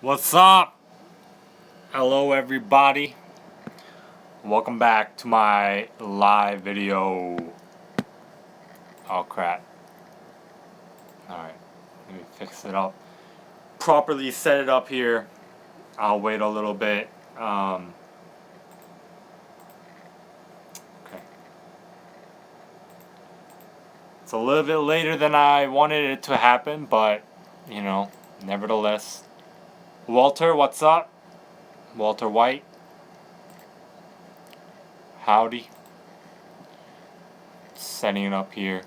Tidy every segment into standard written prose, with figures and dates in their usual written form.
What's up? Hello everybody. Welcome back to my live video. Oh crap. Alright, let me fix it up. Properly set it up here. I'll wait a little bit. Okay. It's a little bit later than I wanted it to happen, but you know, nevertheless. Walter, what's up? Walter White. Howdy. Setting it up here.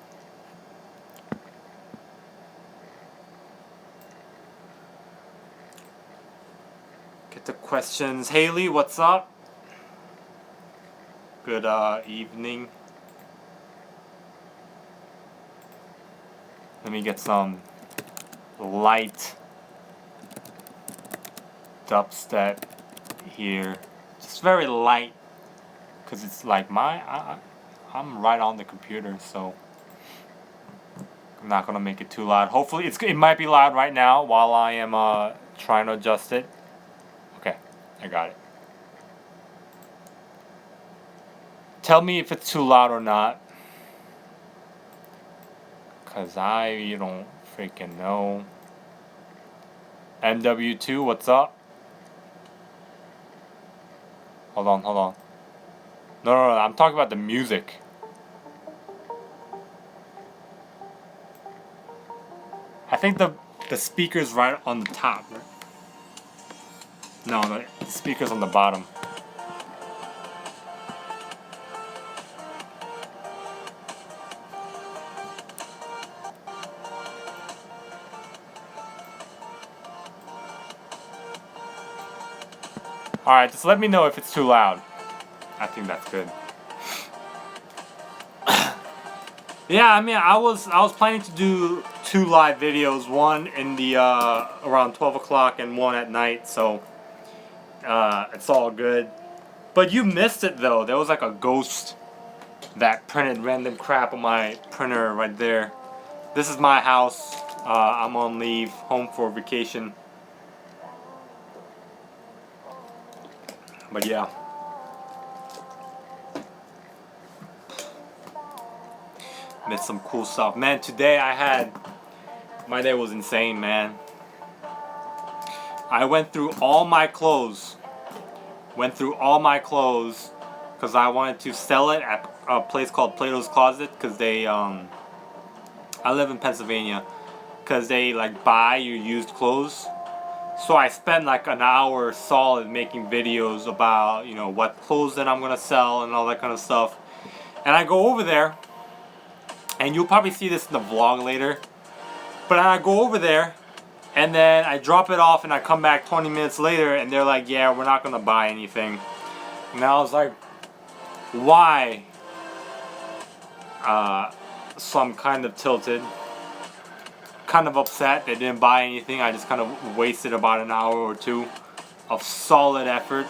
Get the questions. Haley, what's up? Good evening. Let me get some light dubstep here. Just very light, because it's like I'm right on the computer, so I'm not gonna make it too loud. Hopefully it might be loud right now while I am trying to adjust it. Okay, I got it. Tell me if it's too loud or not, cause I don't freaking know. MW2, what's up? Hold on. No, I'm talking about the music. I think the speaker's right on the top, right? No, the speaker's on the bottom. Alright, just let me know if it's too loud. I think that's good. Yeah, I mean, I was planning to do 2 live videos, one in the around 12 o'clock and one at night, so it's all good. But you missed it though. There was like a ghost that printed random crap on my printer right there. This is my house. I'm on leave, home for vacation. But yeah. Missed some cool stuff. Man, today my day was insane, man. I went through all my clothes. Because I wanted to sell it at a place called Plato's Closet, because they, I live in Pennsylvania, because they like buy your used clothes. So I spent like an hour solid making videos about, you know, what clothes that I'm going to sell and all that kind of stuff. And I go over there, and you'll probably see this in the vlog later, but I go over there, and then I drop it off, and I come back 20 minutes later, and they're like, yeah, we're not going to buy anything. And I was like, why? So I'm kind of tilted, kind of upset they didn't buy anything. I just kind of wasted about an hour or two of solid effort.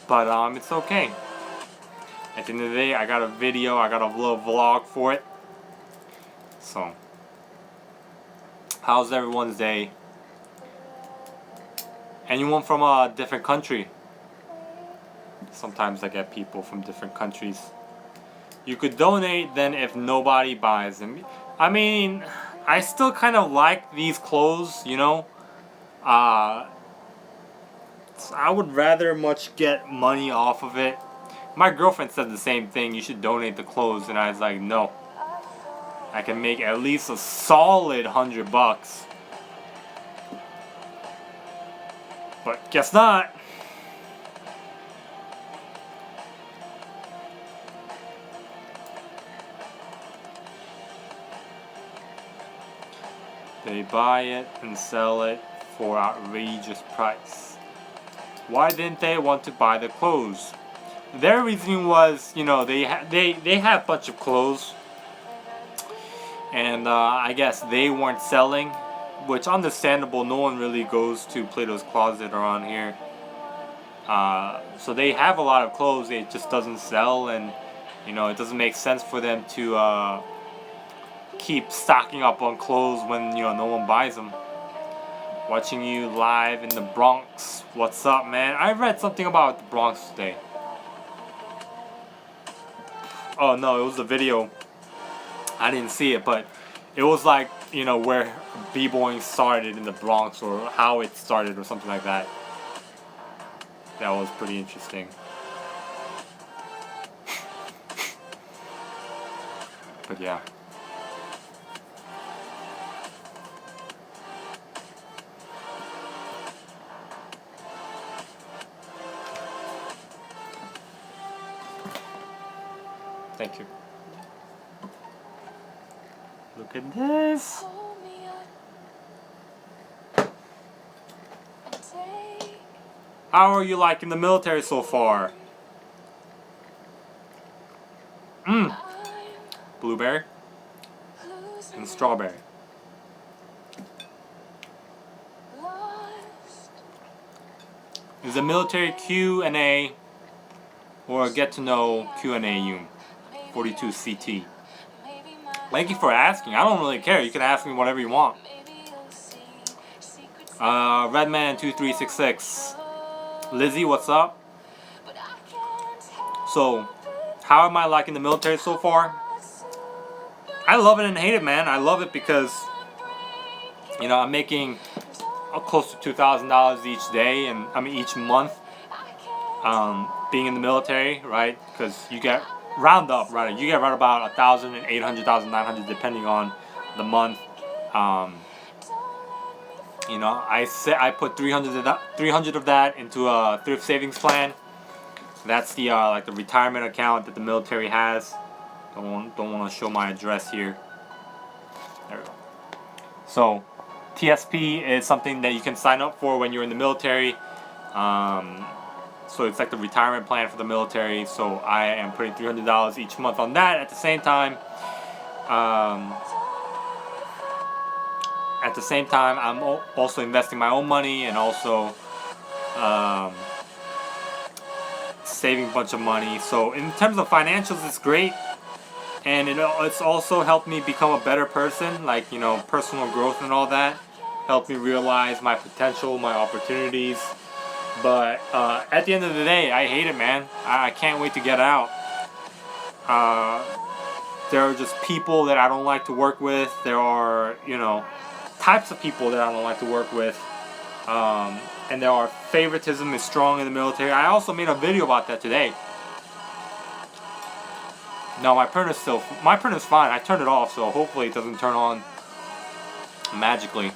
But it's okay. At the end of the day, I got a video, I got a little vlog for it. So, how's everyone's day? Anyone from a different country? Sometimes I get people from different countries. You could donate then if nobody buys them. I mean, I still kind of like these clothes, you know. I would rather much get money off of it. My girlfriend said the same thing. You should donate the clothes, and I was like, no. I can make at least a solid $100. But guess not. They buy it and sell it for outrageous price. Why didn't they want to buy the clothes? Their reasoning was, you know, they have a bunch of clothes, and I guess they weren't selling, which understandable. No one really goes to Plato's Closet around here, so they have a lot of clothes. It just doesn't sell, and you know, it doesn't make sense for them to keep stocking up on clothes when, you know, no one buys them. Watching you live in the Bronx. What's up, man? I read something about the Bronx today. Oh no, it was a video. I didn't see it, but it was like, you know, where b-boying started in the Bronx, or how it started, or something like that. That was pretty interesting. But yeah. Thank you. Look at this. How are you liking the military so far? Blueberry and strawberry. Is a military Q&A or a get to know Q&A Yoon? 42 CT. Thank you for asking. I don't really care. You can ask me whatever you want. Redman2366. Lizzie, what's up? So, how am I liking the military so far? I love it and hate it, man. I love it because, you know, I'm making close to $2,000 each day, and I mean each month. Being in the military, right? Because you get round up, right? You get right about 1,000, 800, 900, depending on the month. You know, I put 300 of that into a thrift savings plan. That's the like the retirement account that the military has. Don't want to show my address here. There we go. So, TSP is something that you can sign up for when you're in the military. So it's like the retirement plan for the military. So I am putting $300 each month on that. At the same time, I'm also investing my own money, and also saving a bunch of money. So in terms of financials, it's great, and it's also helped me become a better person. Like, you know, personal growth and all that. Helped me realize my potential, my opportunities. But at the end of the day, I hate it, man. I can't wait to get out. There are just people that I don't like to work with. There are, you know, types of people that I don't like to work with. And there are favoritism is strong in the military. I also made a video about that today. No, my printer's fine. I turned it off, so hopefully it doesn't turn on magically.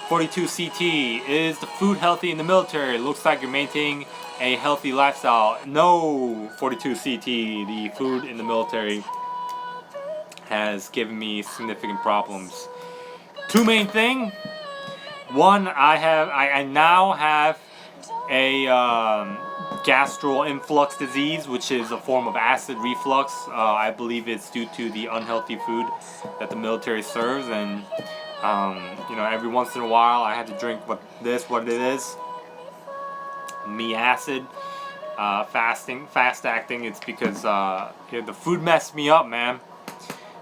42 CT, is the food healthy in the military? It looks like you're maintaining a healthy lifestyle. No, 42 CT, the food in the military has given me significant problems. Two main things. One, I now have a gastro influx disease, which is a form of acid reflux. I believe it's due to the unhealthy food that the military serves, and you know, every once in a while I had to drink what it is. Me acid. Fast acting. It's because you know, the food messed me up, man.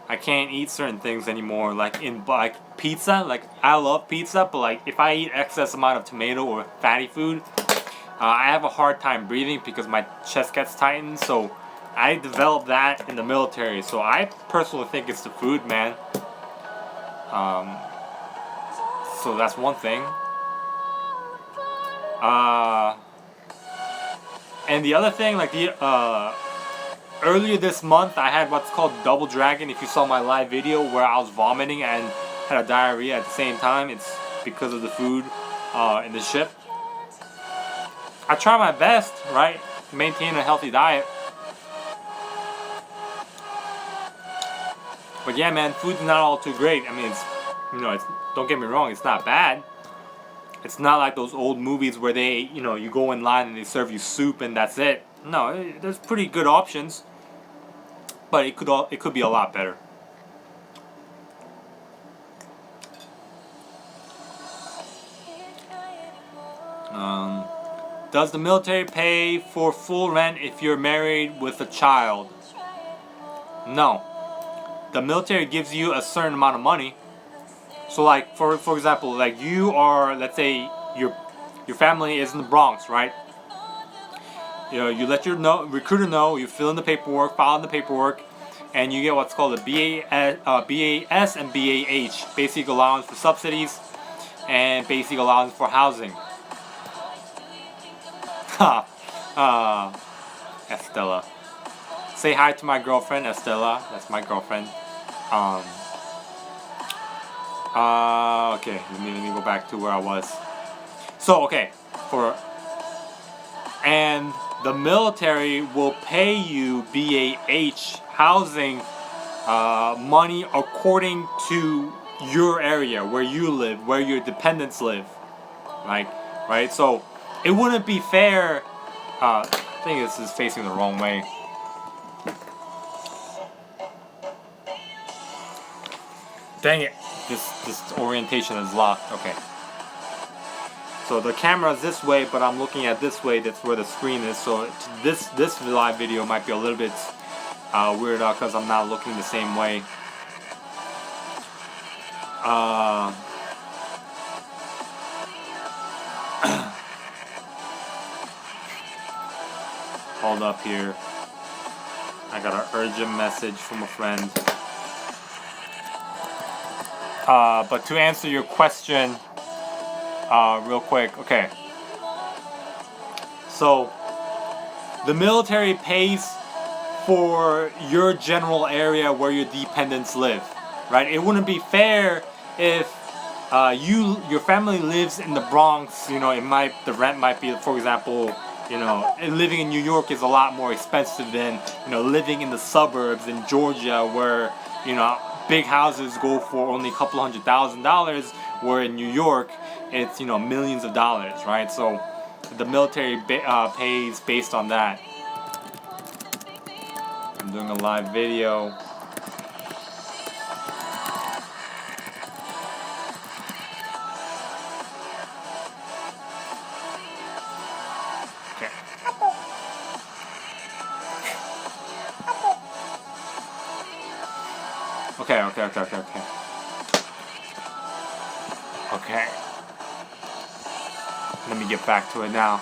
I can't eat certain things anymore. Like pizza. Like, I love pizza, but like if I eat excess amount of tomato or fatty food, I have a hard time breathing because my chest gets tightened. So I developed that in the military. So I personally think it's the food, man. So that's one thing. And the other thing, like earlier this month, I had what's called double dragon. If you saw my live video where I was vomiting and had a diarrhea at the same time, it's because of the food in the ship. I try my best, right? Maintain a healthy diet. But yeah, man, food's not all too great. I mean, don't get me wrong, it's not bad. It's not like those old movies where you go in line and they serve you soup and that's it. No, there's pretty good options, but it could be a lot better. Does the military pay for full rent if you're married with a child? No. The military gives you a certain amount of money. So like for example, like you are, let's say your family is in the Bronx, right? You know, you let your recruiter know, you fill in the paperwork, file in the paperwork, and you get what's called a BAS and BAH, basic allowance for subsidies and basic allowance for housing. Ha. Estella. Say hi to my girlfriend, Estella. That's my girlfriend. Okay, let me go back to where I was. So, okay, and the military will pay you BAH housing money according to your area, where you live, where your dependents live. Like, right? So, it wouldn't be fair. I think this is facing the wrong way. Dang it. This orientation is locked. Okay. So the camera is this way, but I'm looking at this way. That's where the screen is. So this live video might be a little bit weird because I'm not looking the same way. Hold up here. I got an urgent message from a friend. But to answer your question, real quick, okay. So, the military pays for your general area where your dependents live, right? It wouldn't be fair if your family lives in the Bronx. You know, the rent might be, for example, you know, living in New York is a lot more expensive than, you know, living in the suburbs in Georgia, where, you know, big houses go for only a couple $100,000, where in New York it's, you know, millions of dollars, right? So the military pays based on that. I'm doing a live video. Okay. Okay. Let me get back to it now.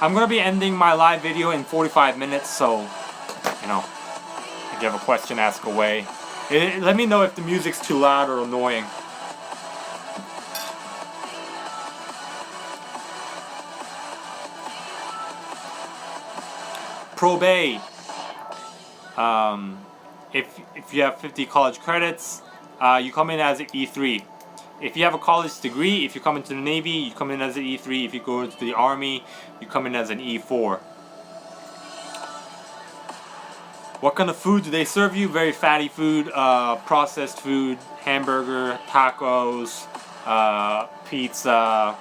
I'm gonna be ending my live video in 45 minutes, so, you know, if you have a question, ask away. Let me know if the music's too loud or annoying. Probate. If you have 50 college credits, you come in as an E3. If you have a college degree, if you come into the Navy, you come in as an E3. If you go into the Army, you come in as an E4. What kind of food do they serve you? Very fatty food, processed food, hamburger, tacos, pizza,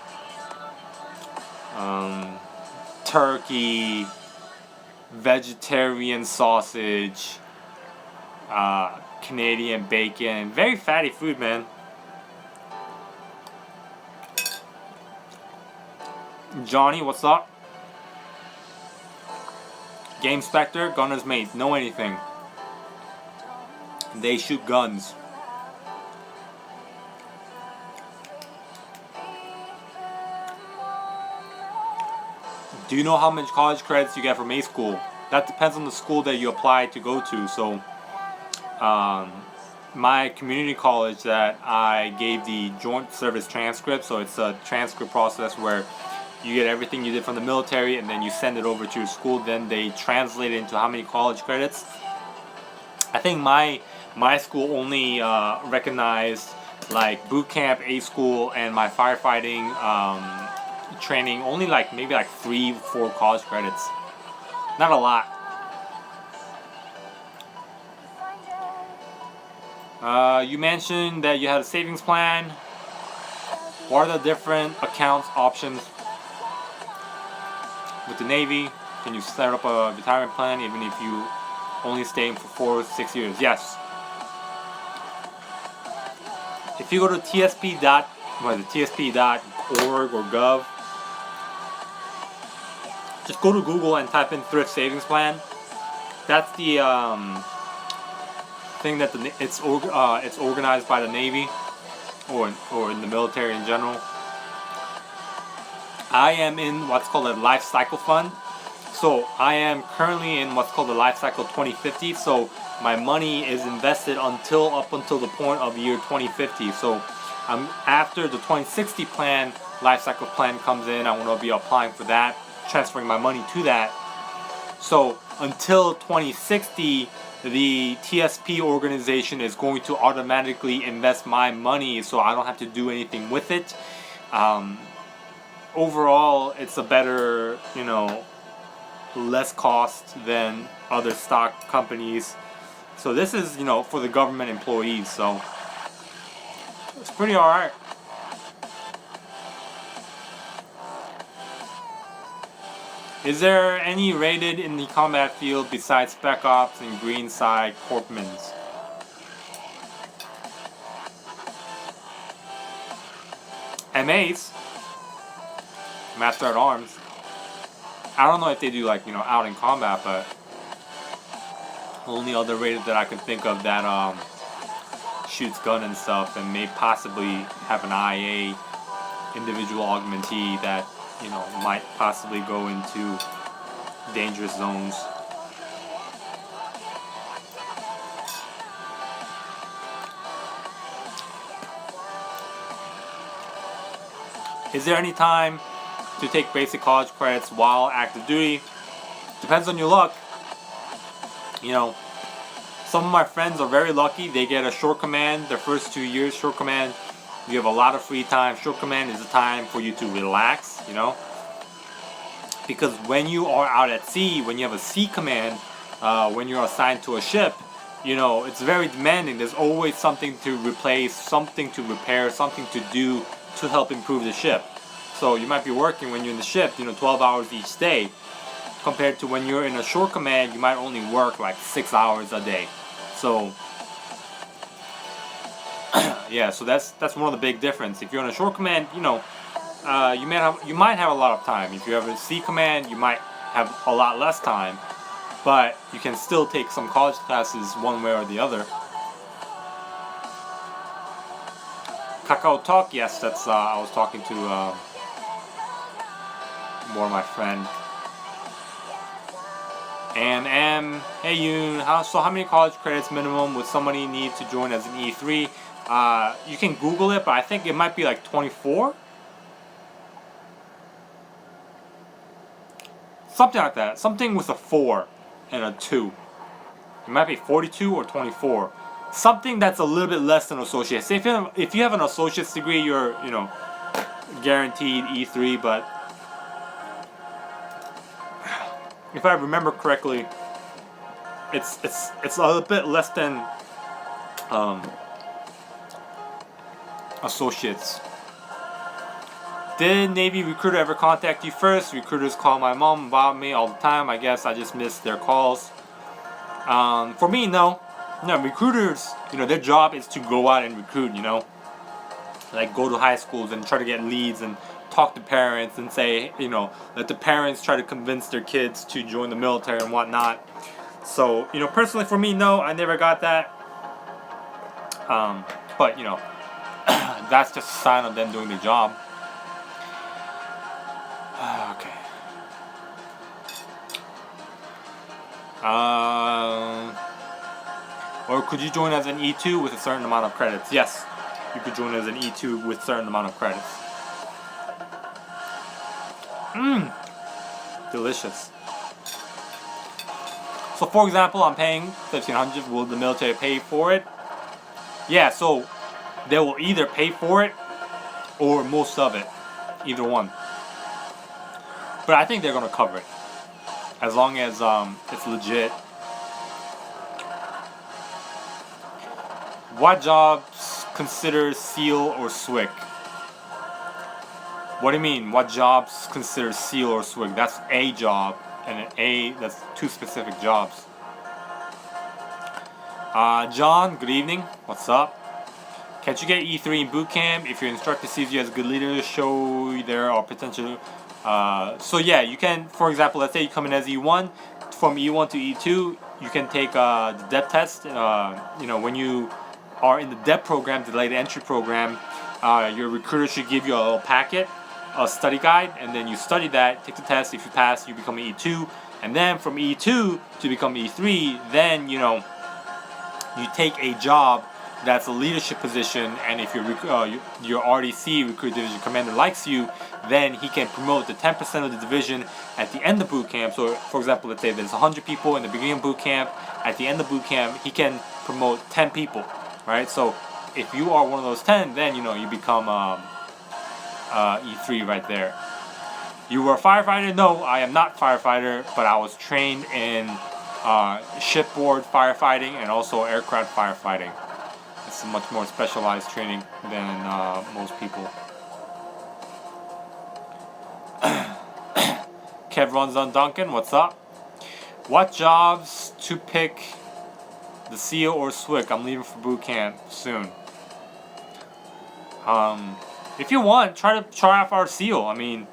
turkey, vegetarian sausage, Canadian bacon. Very fatty food, man. Johnny, what's up? Game Spectre, Gunner's Mate. Know anything? They shoot guns. Do you know how much college credits you get from A school? That depends on the school that you apply to go to. So, my community college that I gave the joint service transcript, so it's a transcript process where you get everything you did from the military and then you send it over to your school. Then they translate it into how many college credits. I think my school only recognized like boot camp, A school, and my firefighting training only like maybe like 3-4 college credits. Not a lot. You mentioned that you had a savings plan. What are the different accounts options with the Navy? Can you set up a retirement plan even if you only stay for 4-6 years? Yes. If you go to tsp.org or gov, just go to Google and type in thrift savings plan. That's the thing that it's organized by the Navy. or in the military in general. I am in what's called a life cycle fund. So I am currently in what's called the life cycle 2050. So my money is invested up until the point of year 2050. So after the 2060 plan, life cycle plan comes in, I want to be applying for that, transferring my money to that. So until 2060, the TSP organization is going to automatically invest my money, so I don't have to do anything with it. Overall, it's a better, less cost than other stock companies. So this is, for the government employees, so it's pretty alright. Is there any rated in the combat field besides Spec Ops and Greenside Corpsmen's? MAs, Master at Arms. I don't know if they do out in combat, but the only other rated that I can think of that shoots gun and stuff and may possibly have an IA individual augmentee that might possibly go into dangerous zones. Is there any time to take basic college credits while active duty? Depends on your luck. Some of my friends are very lucky. They get a short command their first 2 years. Short command, you have a lot of free time. Short command is a time for you to relax, because when you are out at sea, when you have a sea command, when you're assigned to a ship, it's very demanding. There's always something to replace, something to repair, something to do to help improve the ship. So you might be working when you're in the ship, 12 hours each day, compared to when you're in a short command, you might only work like 6 hours a day. So yeah, so that's one of the big difference. If you're in a short command, you might have a lot of time. If you have a sea command, you might have a lot less time, but you can still take some college classes one way or the other. Kakao Talk, yes, that's I was talking to more of my friend. And hey Yoon, how many college credits minimum would somebody need to join as an E3? You can Google it, but I think it might be like 24. Something like that. Something with a 4 and a 2. It might be 42 or 24. Something that's a little bit less than associate. Say if you have an associate's degree, you're guaranteed E3. But if I remember correctly, it's a little bit less than associates. Did Navy recruiter ever contact you first? Recruiters call my mom about me all the time. I guess I just miss their calls. For me, no. No, recruiters, their job is to go out and recruit, like go to high schools and try to get leads and talk to parents and say, let the parents try to convince their kids to join the military and whatnot. So, personally for me, no, I never got that. But, that's just a sign of them doing their job. Okay. Or could you join as an E2 with a certain amount of credits? Yes, you could join as an E2 with a certain amount of credits. Delicious. So for example, I'm paying $1,500. Will the military pay for it? Yeah, so they will either pay for it or most of it. Either one. But I think they're going to cover it. As long as it's legit. What jobs consider SEAL or SWIC? What do you mean? What jobs consider SEAL or SWIC? That's a job, and that's two specific jobs. John, good evening. What's up? Can't you get E3 in boot camp if your instructor sees you as a good leader? Show there are potential. So yeah, you can. For example, let's say you come in as E1. From E1 to E2, you can take the DEP test. When you are in the DEP program, delayed entry program, your recruiter should give you a little packet, a study guide, and then you study that, take the test. If you pass, you become an E2, and then from E2 to become E3, then you take a job that's a leadership position, and if your RDC, recruit division commander, likes you, then he can promote the 10% of the division at the end of boot camp. So, for example, let's say there's 100 people in the beginning of boot camp. At the end of boot camp, he can promote 10 people, right? So, if you are one of those 10, then you become E3 right there. You were a firefighter? No, I am not a firefighter, but I was trained in shipboard firefighting and also aircraft firefighting. It's a much more specialized training than most people. Kev runs on Duncan, what's up? What jobs to pick, the SEAL or SWIC? I'm leaving for boot camp soon. If you want, try out our SEAL. I mean,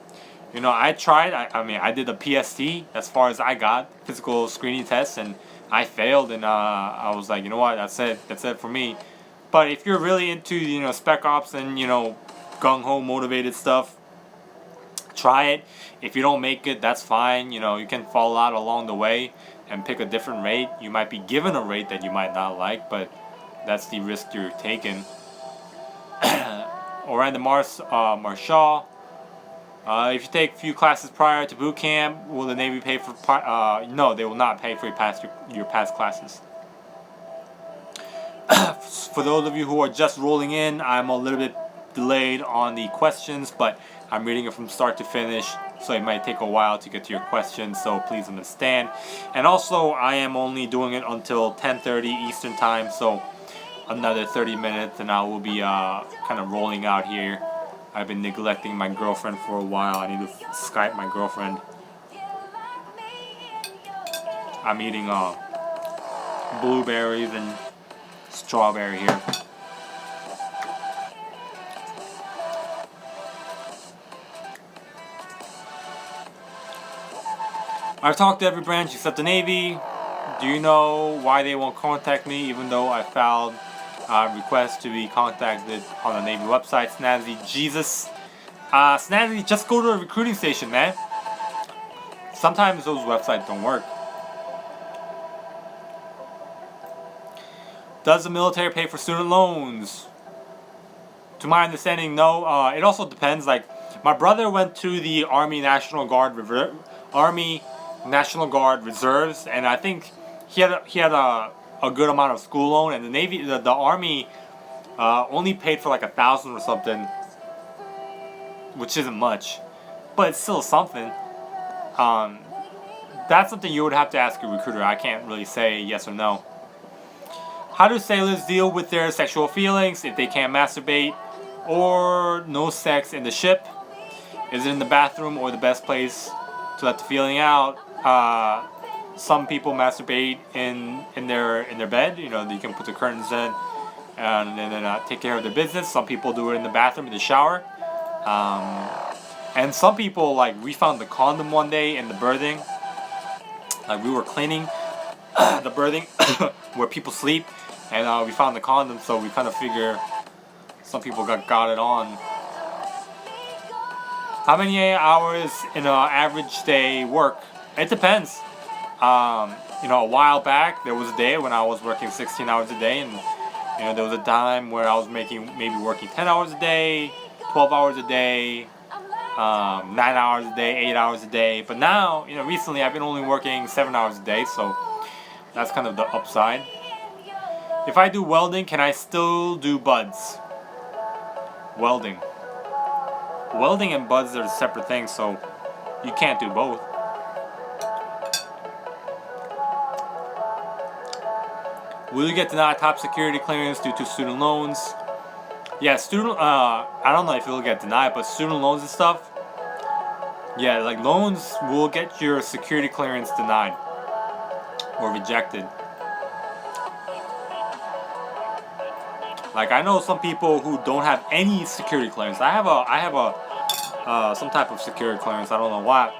I tried. I did a PST as far as I got, physical screening test, and I failed. And I was like, you know what? That's it. That's it for me. But if you're really into spec ops and gung ho motivated stuff, try it. If you don't make it, that's fine. You can fall out along the way and pick a different rate. You might be given a rate that you might not like, but that's the risk you're taking. Orlando Marshall. If you take a few classes prior to boot camp, will the Navy pay for? No, they will not pay for your past classes. For those of you who are just rolling in, I'm a little bit delayed on the questions, but I'm reading it from start to finish, so it might take a while to get to your questions, so please understand. And also, I am only doing it until 10:30 Eastern Time, so another 30 minutes and I will be kind of rolling out here. I've been neglecting my girlfriend for a while. I need to Skype my girlfriend. I'm eating blueberries and strawberry here. I've talked to every branch except the Navy. Do you know why they won't contact me even though I filed request to be contacted on the Navy website? Snazzy Jesus. Snazzy, just go to a recruiting station, man. Sometimes those websites don't work. Does the military pay for student loans? To my understanding, no. It also depends. Like, my brother went to the Army National Guard Reserves, and I think he had a good amount of school loan, and the Navy, the Army, only paid for like 1,000 or something, which isn't much, but it's still something. That's something you would have to ask your recruiter. I can't really say yes or no. How do sailors deal with their sexual feelings if they can't masturbate or no sex in the ship? Is it in the bathroom or the best place to let the feeling out? Some people masturbate in their bed. You can put the curtains in and then take care of their business. Some people do it in the bathroom, in the shower. And some people, like, we found the condom one day in the berthing. Like, we were cleaning the berthing where people sleep, and we found the condom, so we kind of figure some people got it on. How many hours in an average day work? It depends. A while back, there was a day when I was working 16 hours a day, and there was a time where I was maybe working 10 hours a day, 12 hours a day, 9 hours a day, 8 hours a day. But now, recently I've been only working 7 hours a day, so that's kind of the upside. If I do welding, can I still do buds? Welding and buds are separate things, so you can't do both. Will you get denied top security clearance due to student loans? Yeah, I don't know if you'll get denied, but student loans and stuff, yeah, like loans will get your security clearance denied or rejected. Like, I know some people who don't have any security clearance. I have some type of security clearance. I don't know what.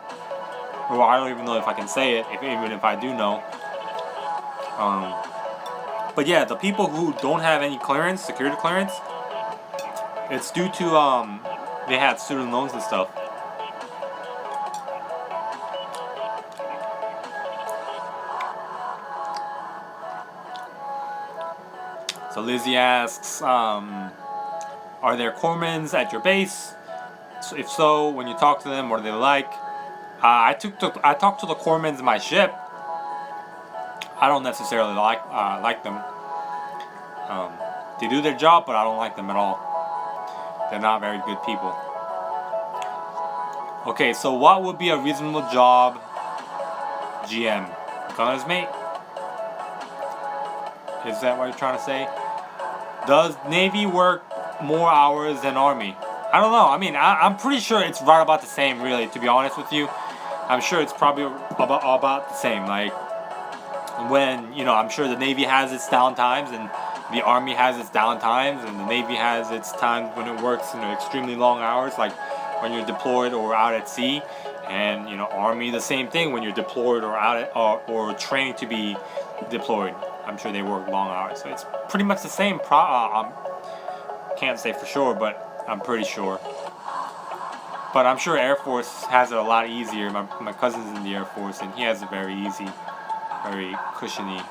Or I don't even know if I can say it, even if I do know. But yeah, the people who don't have any clearance, security clearance, It's due to they had student loans and stuff. So Lizzie asks, are there corpsmen at your base? So if so, when you talk to them, what are they like? I talked to the corpsmen in my ship. I don't necessarily like them. They do their job, but I don't like them at all. They're not very good people. Okay, so what would be a reasonable job, GM? Gunner's mate? Is that what you're trying to say? Does Navy work more hours than Army? I don't know. I mean, I'm pretty sure it's right about the same, really, to be honest with you. I'm sure it's probably about the same. Like, when, I'm sure the Navy has its down times, and the Army has its down times, and the Navy has its times when it works, extremely long hours, like when you're deployed or out at sea. And, Army, the same thing when you're deployed or out at, or training to be deployed. I'm sure they work long hours. So it's pretty much the same. Can't say for sure, but I'm pretty sure. But I'm sure Air Force has it a lot easier. My cousin's in the Air Force, and he has it very easy, very cushiony.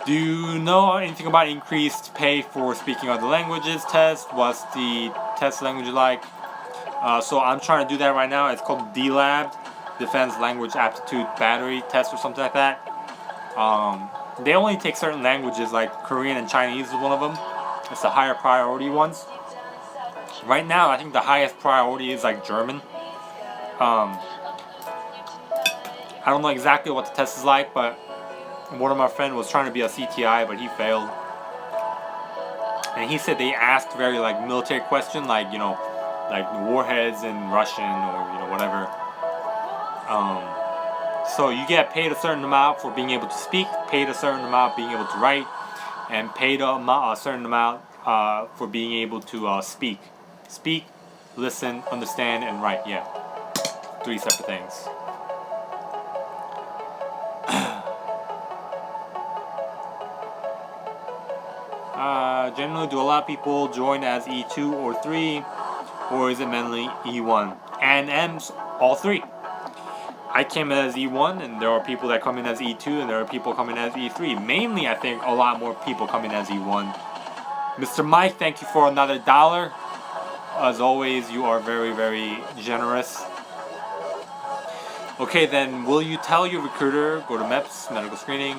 Do you know anything about increased pay for speaking other languages test? What's the test language like? So I'm trying to do that right now. It's called DLAB, Defense Language Aptitude Battery Test or something like that. They only take certain languages, like Korean and Chinese is one of them. It's the higher priority ones. Right now, I think the highest priority is like German. I don't know exactly what the test is like, but one of my friends was trying to be a CTI, but he failed. And he said they asked very like military question, like like warheads in Russian or whatever. So you get paid a certain amount for being able to speak, paid a certain amount being able to write, and paid a certain amount for being able to speak. Speak, listen, understand, and write. Yeah, 3 separate things. Generally, do a lot of people join as E2 or 3, or is it mainly E1? And M's, all 3. I came in as E1, and there are people that come in as E2, and there are people coming as E3. Mainly, I think, a lot more people come in as E1. Mr. Mike, thank you for another $1. As always, you are very, very generous. Okay, then, will you tell your recruiter, go to MEPS, medical screening,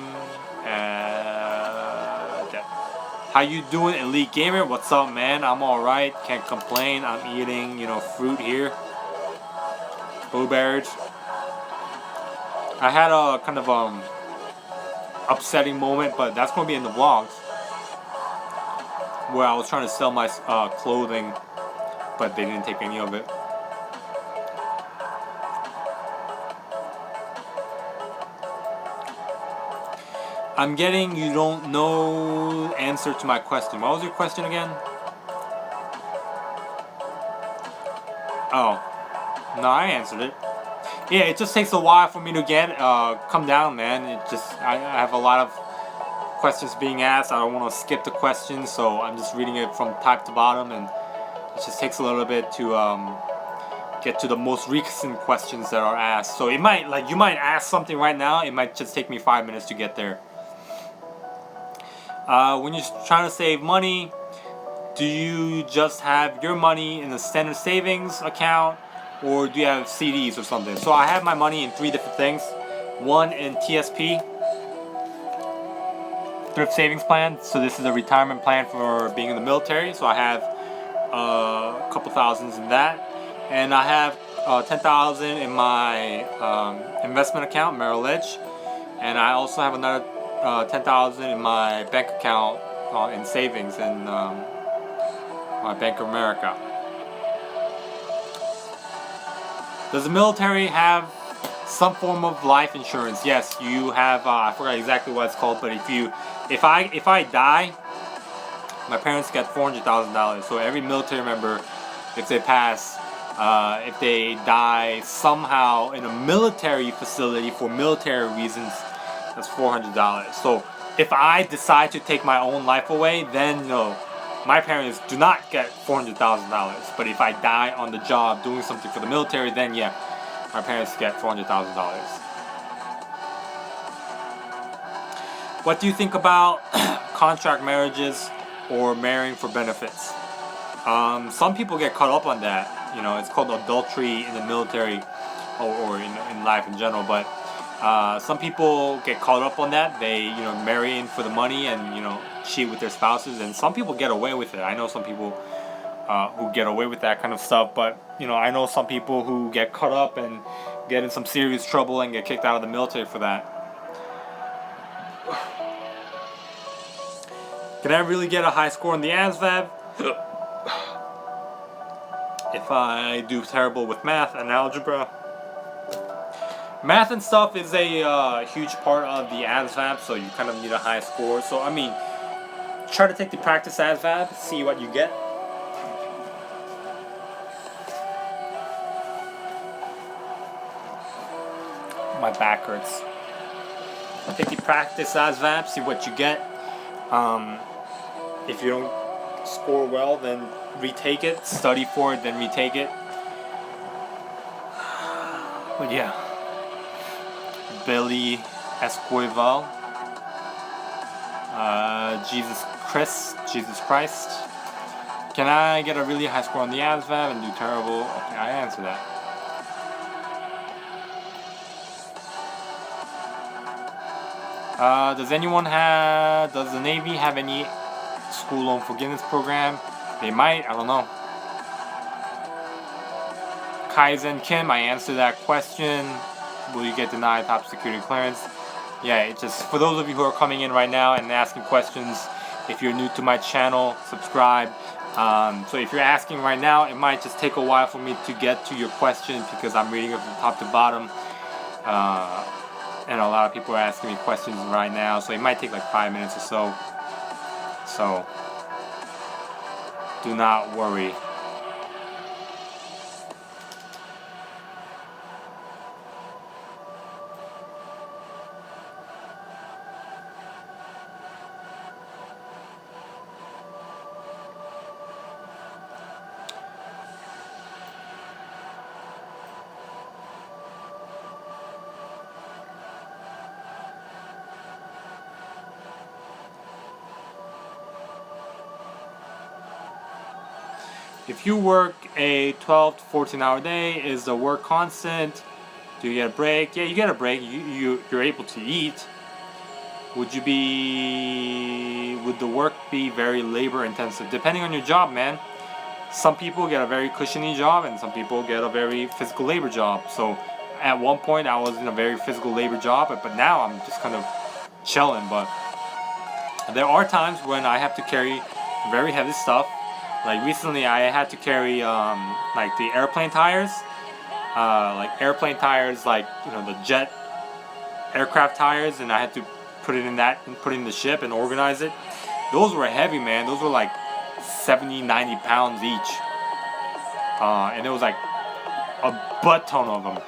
how you doing, Elite Gamer? What's up, man? I'm alright, can't complain. I'm eating, fruit here. Blueberries. I had a kind of upsetting moment, but that's going to be in the vlogs, where I was trying to sell my clothing, but they didn't take any of it. I'm getting you don't know answer to my question. What was your question again? Oh, no, I answered it. Yeah, it just takes a while for me to come down, man. I have a lot of questions being asked. I don't want to skip the questions, so I'm just reading it from top to bottom, and it just takes a little bit to get to the most recent questions that are asked. So it might, like, you might ask something right now, it might just take me 5 minutes to get there. When you're trying to save money, do you just have your money in a standard savings account, or do you have CDs or something? So I have my money in 3 different things. One in TSP, Thrift Savings Plan. So this is a retirement plan for being in the military. So I have a couple thousands in that, and I have 10,000 in my investment account, Merrill Lynch, and I also have another 10,000 in my bank account in savings in my Bank of America. Does the military have some form of life insurance? Yes, you have. I forgot exactly what it's called, but if I die, my parents get $400,000. So every military member, if they pass, if they die somehow in a military facility for military reasons, that's $400. So if I decide to take my own life away, then no. My parents do not get $400,000. But if I die on the job doing something for the military, then yeah, my parents get $400,000. What do you think about contract marriages or marrying for benefits? Some people get caught up on that. You know, it's called adultery in the military or in life in general. But some people get caught up on that. They, you know, marry in for the money and, you know, cheat with their spouses. And some people get away with it. I know some people who get away with that kind of stuff. But, you know, I know some people who get caught up and get in some serious trouble and get kicked out of the military for that. Can I really get a high score on the ASVAB? If I do terrible with math and algebra. Math and stuff is a huge part of the ASVAB, so you kind of need a high score. So, I mean, try to take the practice ASVAB, see what you get. My back hurts. Take the practice ASVAB, see what you get. If you don't score well, then retake it. Study for it, then retake it. But yeah. Billy Esquivel. Jesus Christ. Can I get a really high score on the ASVAB and do terrible? Okay, I answer that. Does the Navy have any school loan forgiveness program? They might, I don't know. Kaizen Kim, I answered that question. Will you get denied top security clearance? Yeah, it's just for those of you who are coming in right now and asking questions, if you're new to my channel, subscribe. So if you're asking right now, it might just take a while for me to get to your question because I'm reading it from top to bottom. And a lot of people are asking me questions right now, so it might take like 5 minutes or so. So, do not worry. If you work a 12 to 14 hour day, is the work constant? Do you get a break? Yeah, you get a break. You're able to eat. Would the work be very labor intensive? Depending on your job, man. Some people get a very cushiony job and some people get a very physical labor job. So at one point I was in a very physical labor job, but now I'm just kind of chilling. But there are times when I have to carry very heavy stuff. Like recently I had to carry like the airplane tires, like you know, the jet aircraft tires, and I had to put it in the ship and organize it. Those were heavy, man. Those were like 70-90 pounds each, and there was like a butt ton of them.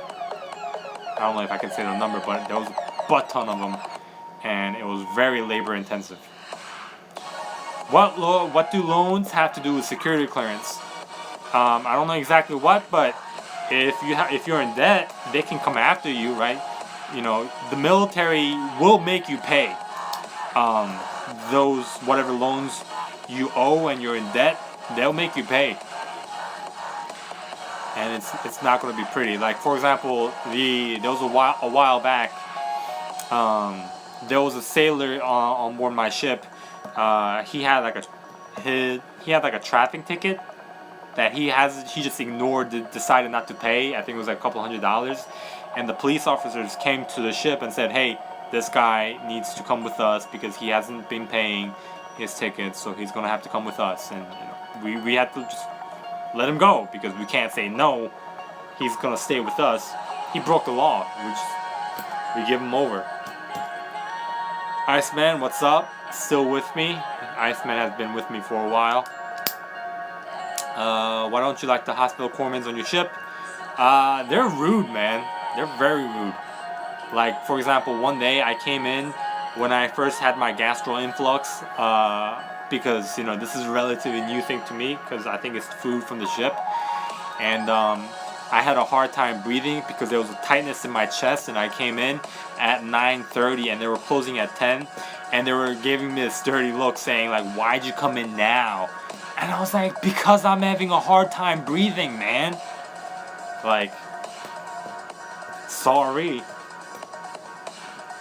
I don't know if I can say the number, but there was a butt ton of them, and it was very labor intensive. What do loans have to do with security clearance? I don't know exactly what, but if you're in debt, they can come after you, right? You know, the military will make you pay those whatever loans you owe and you're in debt. They'll make you pay, and it's not going to be pretty. Like for example, there was a while back. There was a sailor on board my ship. He had like a traffic ticket that he just ignored, decided not to pay. I think it was like a couple $100, and the police officers came to the ship and said, "Hey, this guy needs to come with us because he hasn't been paying his tickets, so he's gonna have to come with us." And you know, we had to just let him go because we can't say no. He's gonna stay with us. He broke the law. We give him over. Iceman, what's up? Still with me? Iceman has been with me for a while. Why don't you like the hospital corpsmen on your ship? They're rude, man. They're very rude. Like, for example, one day I came in when I first had my gastro influx. because this is a relatively new thing to me because I think it's food from the ship, and I had a hard time breathing because there was a tightness in my chest, and I came in at 9:30 and they were closing at 10, and they were giving me this dirty look saying like, why'd you come in now? And I was like, because I'm having a hard time breathing, man. Like, sorry.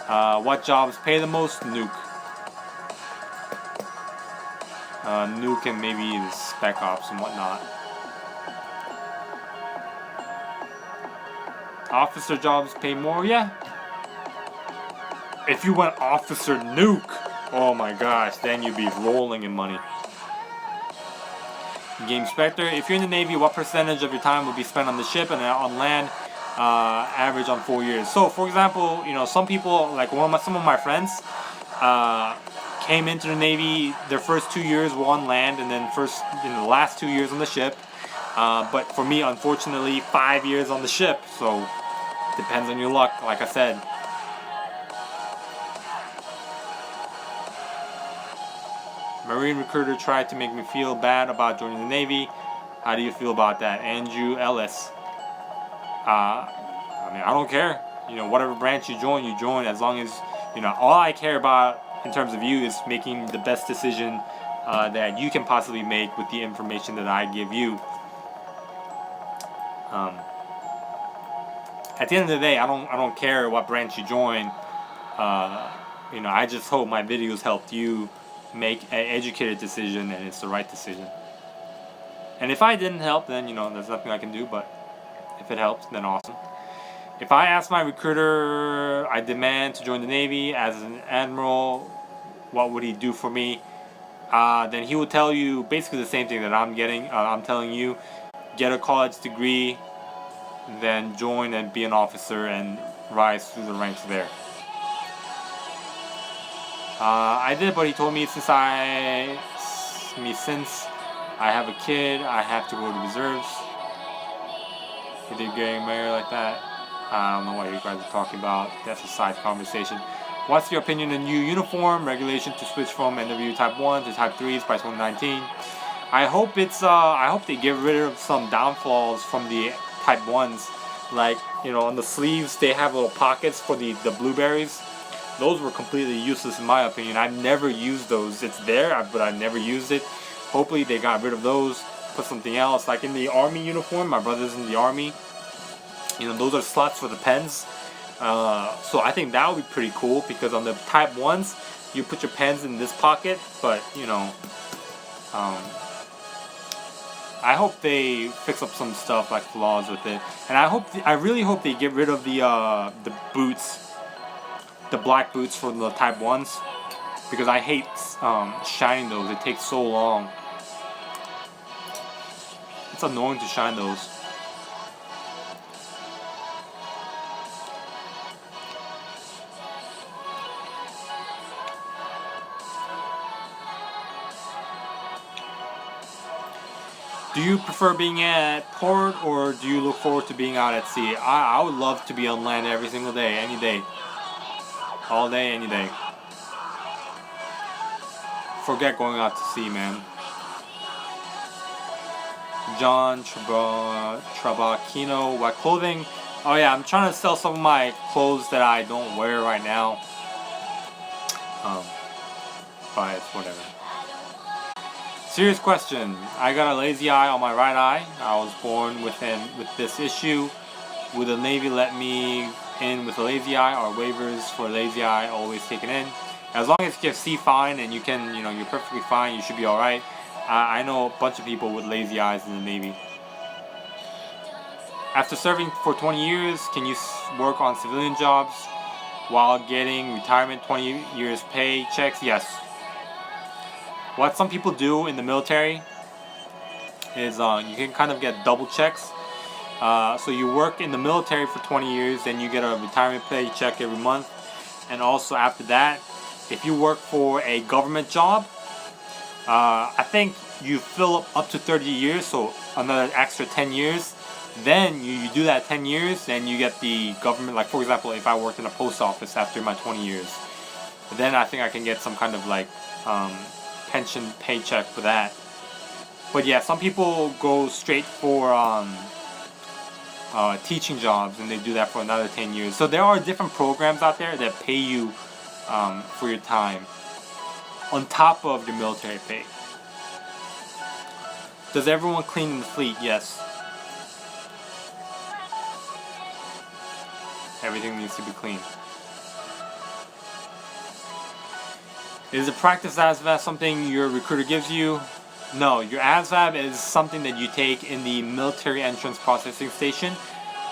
What jobs pay the most? Nuke. Nuke and maybe the Spec Ops and whatnot. Officer jobs pay more, yeah. If you went Officer Nuke, oh my gosh, then you'd be rolling in money. Game Spectre, if you're in the Navy, what percentage of your time will be spent on the ship and on land? Average on 4 years. So, for example, some people, like some of my friends, came into the Navy. Their first 2 years were on land, and then the last 2 years on the ship. But for me, unfortunately, 5 years on the ship. So, depends on your luck, like I said. Marine recruiter tried to make me feel bad about joining the Navy. How do you feel about that? Andrew Ellis. I mean, I don't care. Whatever branch you join. As long as, all I care about in terms of you is making the best decision that you can possibly make with the information that I give you. At the end of the day, I don't care what branch you join. I just hope my videos helped you make an educated decision and it's the right decision. And if I didn't help, then there's nothing I can do, but if it helps, then awesome. If I ask my recruiter, I demand to join the Navy as an admiral, what would he do for me? Then he will tell you basically the same thing that I'm telling you. Get a college degree, then join and be an officer and rise through the ranks there. I did, but he told me since I have a kid, I have to go to reserves. If they're getting married like that, I don't know what you guys are talking about. That's a side conversation. What's your opinion on new uniform regulation to switch from NW Type 1 to Type 3s by 2019? I hope they get rid of some downfalls from the Type 1s. Like, on the sleeves they have little pockets for the blueberries. Those were completely useless in my opinion. I've never used those. It's there, but I never used it. Hopefully they got rid of those, put something else. Like in the Army uniform, my brother's in the Army. Those are slots for the pens. So I think that would be pretty cool because on the Type 1s, you put your pens in this pocket. But, I hope they fix up some stuff like flaws with it. And I really hope they get rid of the boots. The black boots for the Type 1s, because I hate shining those. It takes so long. It's annoying to shine those. Do you prefer being at port or do you look forward to being out at sea? I would love to be on land every single day, any day. All day, any day. Forget going out to sea, man. John Trabacchino, what clothing? Oh yeah, I'm trying to sell some of my clothes that I don't wear right now. But it's whatever. Serious question. I got a lazy eye on my right eye. I was born with this issue. Would the Navy let me in with a lazy eye, or waivers for lazy eye always taken in? As long as you can see fine and you can, you're perfectly fine, you should be alright. I know a bunch of people with lazy eyes in the Navy. After serving for 20 years, can you work on civilian jobs while getting retirement 20 years pay checks? Yes. What some people do in the military is you can kind of get double checks. So you work in the military for 20 years, then you get a retirement pay check every month. And also after that, if you work for a government job, I think you fill up to 30 years, so another extra 10 years. Then you do that 10 years, then you get the government, like for example, if I worked in a post office after my 20 years, then I think I can get some kind of like pension paycheck for that. But yeah, some people go straight for teaching jobs, and they do that for another 10 years. So there are different programs out there that pay you for your time on top of your military pay. Does everyone clean in the fleet? Yes. Everything needs to be clean. Is a practice ASVAB something your recruiter gives you? No, your ASVAB is something that you take in the military entrance processing station.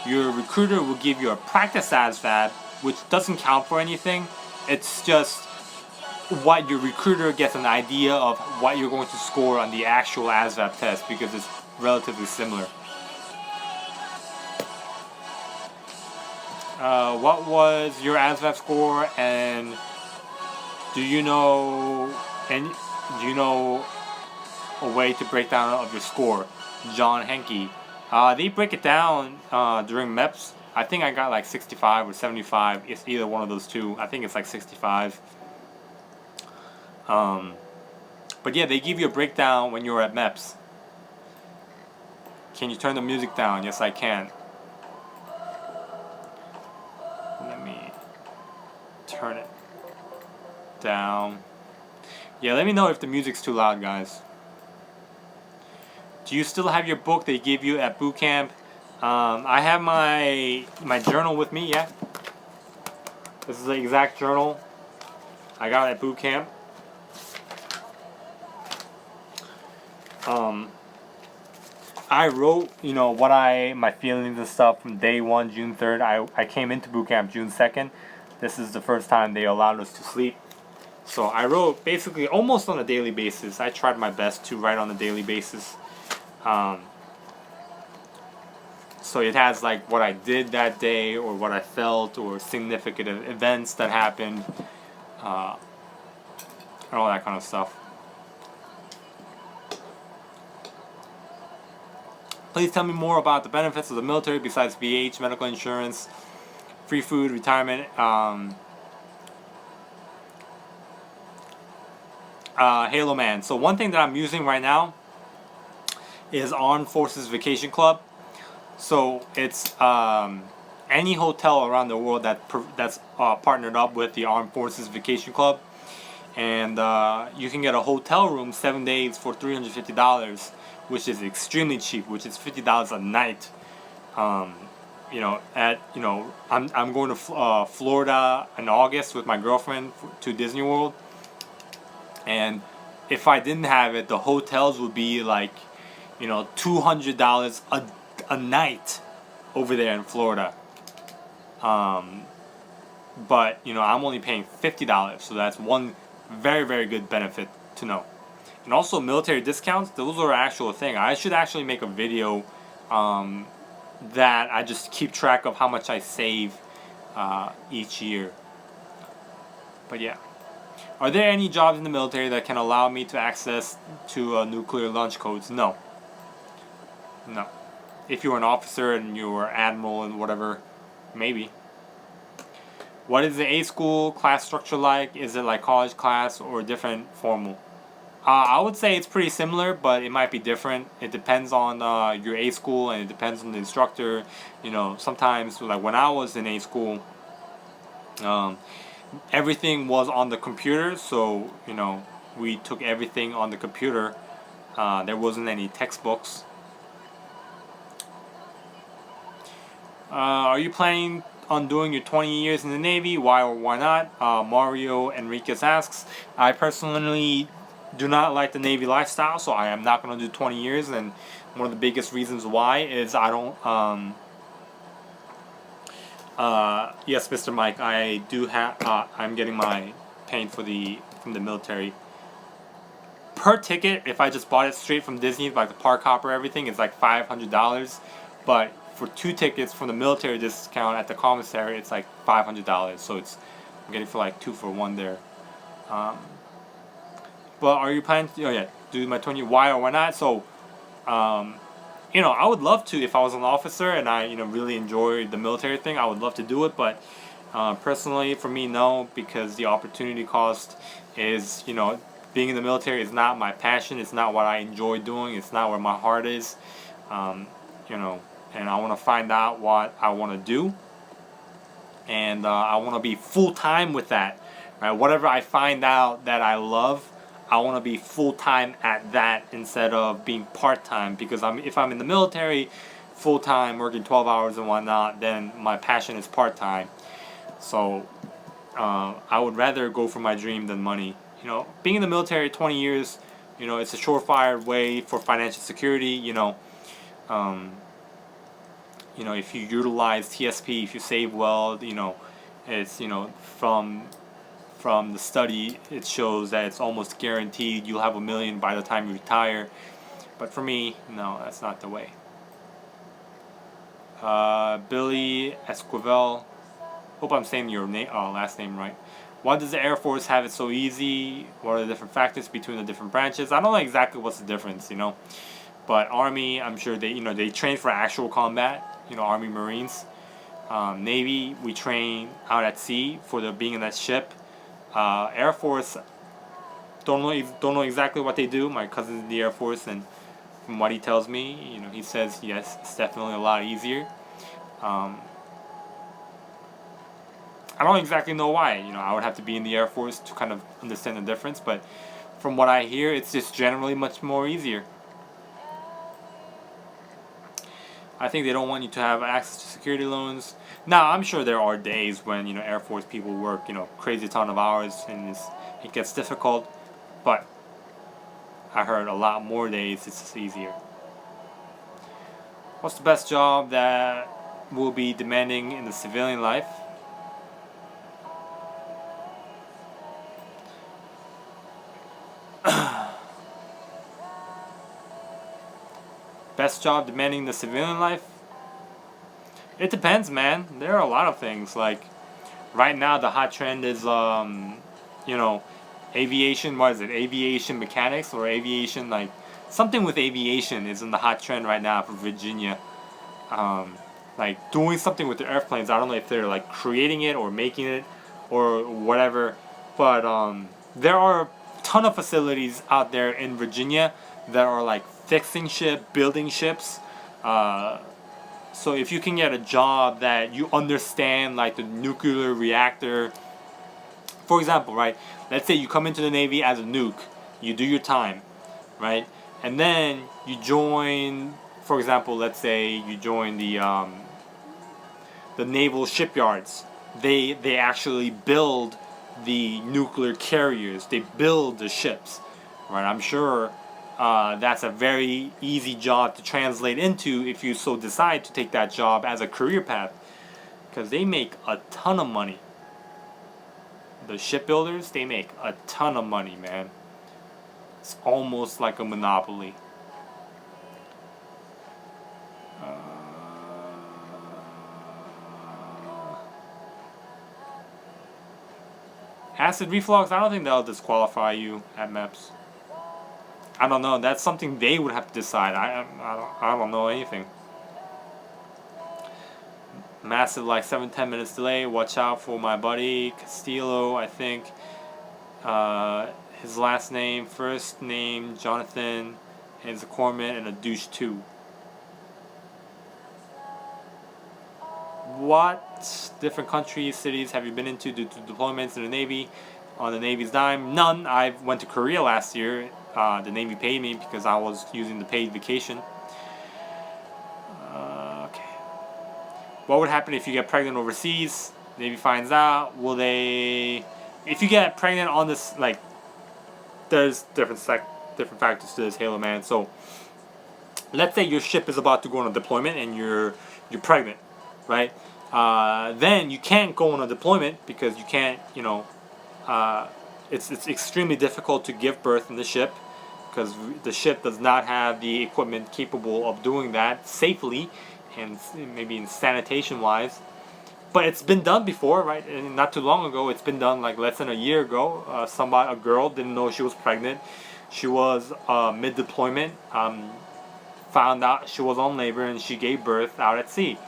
Your recruiter will give you a practice ASVAB, which doesn't count for anything. It's just what your recruiter gets an idea of what you're going to score on the actual ASVAB test, because it's relatively similar. What was your ASVAB score, and do you know a way to break down of your score? John Henke. They break it down during MEPS. I think I got like 65 or 75. It's either one of those two. I think it's like 65. But yeah, they give you a breakdown when you're at MEPS. Can you turn the music down? Yes, I can. Let me turn it down. Yeah, let me know if the music's too loud, guys. Do you still have your book they gave you at boot camp? I have my journal with me, yeah. This is the exact journal I got at boot camp. I wrote, my feelings and stuff from day one, June 3rd. I came into boot camp June 2nd. This is the first time they allowed us to sleep. So I wrote basically almost on a daily basis. I tried my best to write on a daily basis. So it has like what I did that day, or what I felt, or significant events that happened, and all that kind of stuff. Please tell me more about the benefits of the military besides BH, medical insurance, free food, retirement. Halo Man. So one thing that I'm using right now is Armed Forces Vacation Club. So it's any hotel around the world that's partnered up with the Armed Forces Vacation Club, and you can get a hotel room 7 days for $350, which is extremely cheap, which is $50 a night. I'm going to Florida in August with my girlfriend to Disney World, and if I didn't have it, the hotels would be like, $200 a night over there in Florida. But I'm only paying $50, so that's one very, very good benefit to know. And also military discounts, those are an actual thing. I should actually make a video that I just keep track of how much I save each year. But yeah. Are there any jobs in the military that can allow me to access to nuclear launch codes? No. No. If you're an officer and you're admiral and whatever, maybe. What is the A school class structure like? Is it like college class or different formal? I would say it's pretty similar, but it might be different. It depends on your A school, and it depends on the instructor. Sometimes, like when I was in A school, everything was on the computer, so we took everything on the computer. There wasn't any textbooks. Are you planning on doing your 20 years in the Navy? Why or why not? Mario Enriquez asks. I personally do not like the Navy lifestyle, so I am not going to do 20 years. And one of the biggest reasons why is I don't. Yes, Mr. Mike, I do have. I'm getting my paying from the military. Per ticket, if I just bought it straight from Disney, like the park hopper, everything, it's like $500. But for 2 tickets from the military discount at the commissary, it's like $500. So I'm getting for like 2 for 1 there. But are you planning to do my 20? Why or why not? So, I would love to if I was an officer and I really enjoyed the military thing. I would love to do it, but personally for me, no, because the opportunity cost is being in the military is not my passion. It's not what I enjoy doing. It's not where my heart is. You know, and I want to find out what I want to do, and I want to be full time with that. Right, whatever I find out that I love, I want to be full time at that instead of being part time. Because if I'm in the military, full time working 12 hours and whatnot, then my passion is part time. So I would rather go for my dream than money. You know, being in the military 20 years, you know, it's a surefire way for financial security. You know, if you utilize TSP, if you save well, you know, it's, you know, from the study, it shows that it's almost guaranteed you'll have $1 million by the time you retire. But for me, no, that's not the way. Billy Esquivel, hope I'm saying your last name right. Why does the Air Force have it so easy? What are the different factors between the different branches? I don't know exactly what's the difference, you know. But Army, I'm sure they train for actual combat. You know, Army Marines. Navy, we train out at sea for being in that ship. Air Force, don't know exactly what they do. My cousin's in the Air Force, and from what he tells me, you know, he says yes, it's definitely a lot easier. I don't exactly know why. You know, I would have to be in the Air Force to kind of understand the difference, but from what I hear, it's just generally much more easier. I think they don't want you to have access to security loans. Now, I'm sure there are days when, you know, Air Force people work, you know, crazy ton of hours and it gets difficult, but I heard a lot more days it's just easier. What's the best job that will be demanding in the civilian life? Best job demanding the civilian life? It depends, man. There are a lot of things. Like, right now the hot trend is, you know, aviation, what is it? Aviation mechanics or aviation, like, something with aviation is in the hot trend right now for Virginia. Like, doing something with the airplanes. I don't know if they're, like, creating it or making it or whatever. But, there are a ton of facilities out there in Virginia that are, like, fixing building ships. So if you can get a job that you understand, like the nuclear reactor, for example, right? Let's say you come into the Navy as a nuke, you do your time, right? And then you join, for example, let's say you join the naval shipyards. They actually build the nuclear carriers. They build the ships, right? I'm sure that's a very easy job to translate into if you so decide to take that job as a career path, because they make a ton of money. The shipbuilders, they make a ton of money, man. It's almost like a monopoly. Acid reflux, I don't think that'll disqualify you at MEPS. I don't know. That's something they would have to decide. I don't know anything. Massive, like 7-10 minutes delay. Watch out for my buddy Castillo. I think his last name, first name Jonathan, and he's a corpsman and a douche too. What different countries, cities have you been into due to deployments in the Navy? On the Navy's dime, none. I went to Korea last year. The Navy paid me because I was using the paid vacation. Okay. What would happen if you get pregnant overseas? Navy finds out. Will they? If you get pregnant on this, like, there's different factors to this, Halo man. So, let's say your ship is about to go on a deployment and you're pregnant, right? Then you can't go on a deployment because you can't, you know. It's extremely difficult to give birth in the ship because the ship does not have the equipment capable of doing that safely and maybe in sanitation wise. But it's been done before, right? And not too long ago, it's been done like less than a year ago. A girl didn't know she was pregnant. She was mid-deployment, found out she was on labor, and she gave birth out at sea.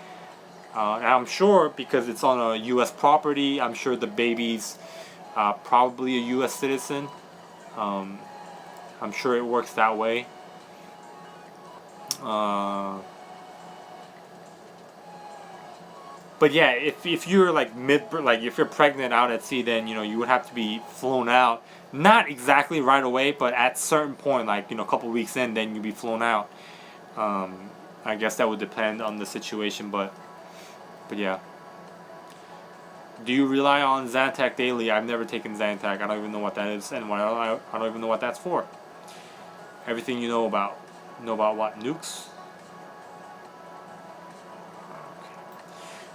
And I'm sure because it's on a U.S. property, I'm sure the baby's probably a U.S. citizen. I'm sure it works that way. But yeah, if you're like if you're pregnant out at sea, then you would have to be flown out. Not exactly right away, but at certain point, like a couple weeks in, then you'd be flown out. I guess that would depend on the situation, but yeah. Do you rely on Zantac daily? I've never taken Zantac. I don't even know what that is, and I don't even know what that's for. Everything you know about. Know about what? Nukes?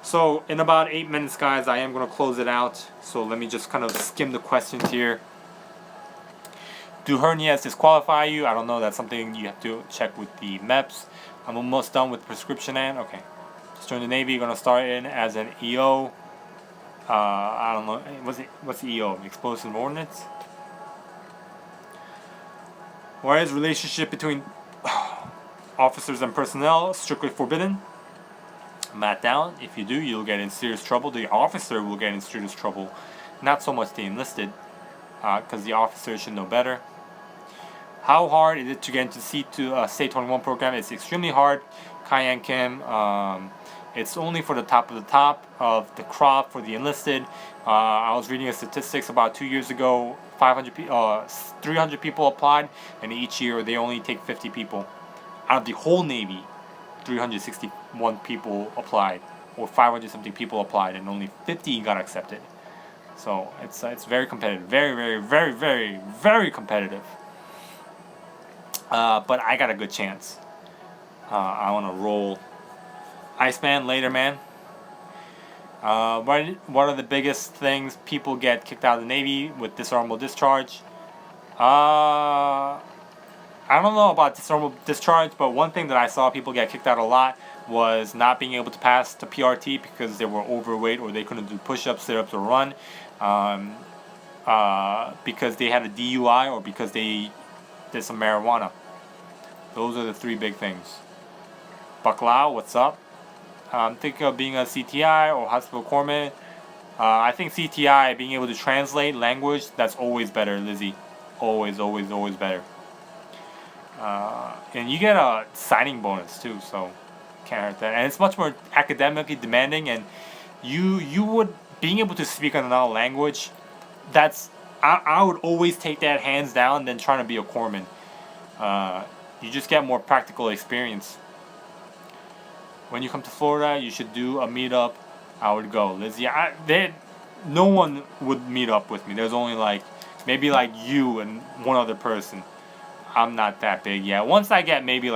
So in about 8 minutes, guys, I am going to close it out. So let me just kind of skim the questions here. Do hernias disqualify you? I don't know. That's something you have to check with the MEPS. I'm almost done with prescription and okay. Just join the Navy. Going to start in as an EO. I don't know. What's the EO? Explosive ordnance? Why is relationship between officers and personnel strictly forbidden? Matt down. If you do, you'll get in serious trouble. The officer will get in serious trouble. Not so much the enlisted, because the officer should know better. How hard is it to get into State 21 program? It's extremely hard. Yoon Kim. It's only for the top of the crop for the enlisted. I was reading a statistics about 2 years ago. 300 people applied, and each year they only take 50 people out of the whole Navy. 361 people applied, or 500 something people applied, and only 50 got accepted. So it's very competitive, very, very, very, very, very competitive. But I got a good chance. I want to roll. Iceman, later, man. What are the biggest things people get kicked out of the Navy with dishonorable discharge? I don't know about dishonorable discharge, but one thing that I saw people get kicked out a lot was not being able to pass the PRT because they were overweight or they couldn't do push-ups, sit-ups, or run. Because they had a DUI or because they did some marijuana. Those are the three big things. Baklao, what's up? I'm thinking of being a CTI or hospital corpsman. I think CTI, being able to translate language, that's always better, Lizzie. Always, always, always better. And you get a signing bonus too, so can't hurt that. And it's much more academically demanding, and you would, being able to speak another language, I would always take that hands down than trying to be a corpsman. You just get more practical experience. When you come to Florida, you should do a meetup. I would go, Lizzie. No one would meet up with me. There's only maybe you and one other person. I'm not that big yet. Once I get maybe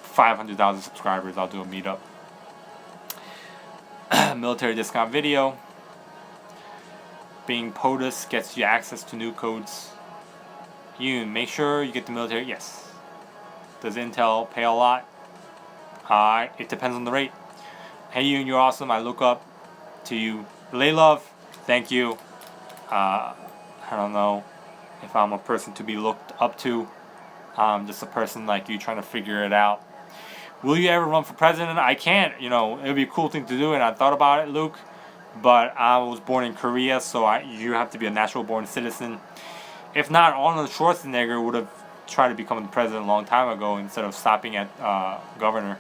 500,000 subscribers, I'll do a meetup. Military discount video. Being POTUS gets you access to new codes. Yoon, make sure you get the military. Yes. Does Intel pay a lot? It depends on the rate. Hey Yoon, you're awesome. I look up to you. Relay love. Thank you. I don't know if I'm a person to be looked up to. I'm just a person like you trying to figure it out. Will you ever run for president? I can't. It would be a cool thing to do, and I thought about it, Luke. But I was born in Korea, so you have to be a natural-born citizen. If not, Arnold Schwarzenegger would have tried to become the president a long time ago instead of stopping at governor.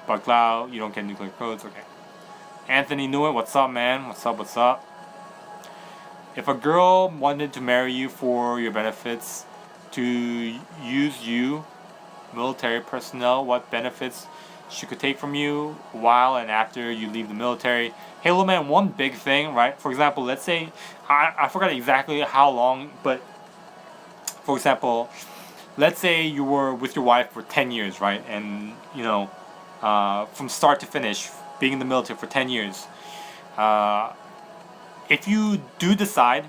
But Cloud, you don't get nuclear codes. Okay. Anthony Newitt, what's up, man? What's up? What's up? If a girl wanted to marry you for your benefits, to use you, military personnel, what benefits she could take from you while and after you leave the military? Halo Man, one big thing, right? For example, let's say, I forgot exactly how long, but for example, let's say you were with your wife for 10 years, right? And, from start to finish, being in the military for 10 years. If you do decide,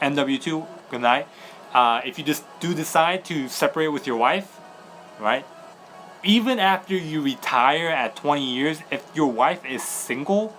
NW2, good night. If you just do decide to separate with your wife, right? Even after you retire at 20 years, if your wife is single,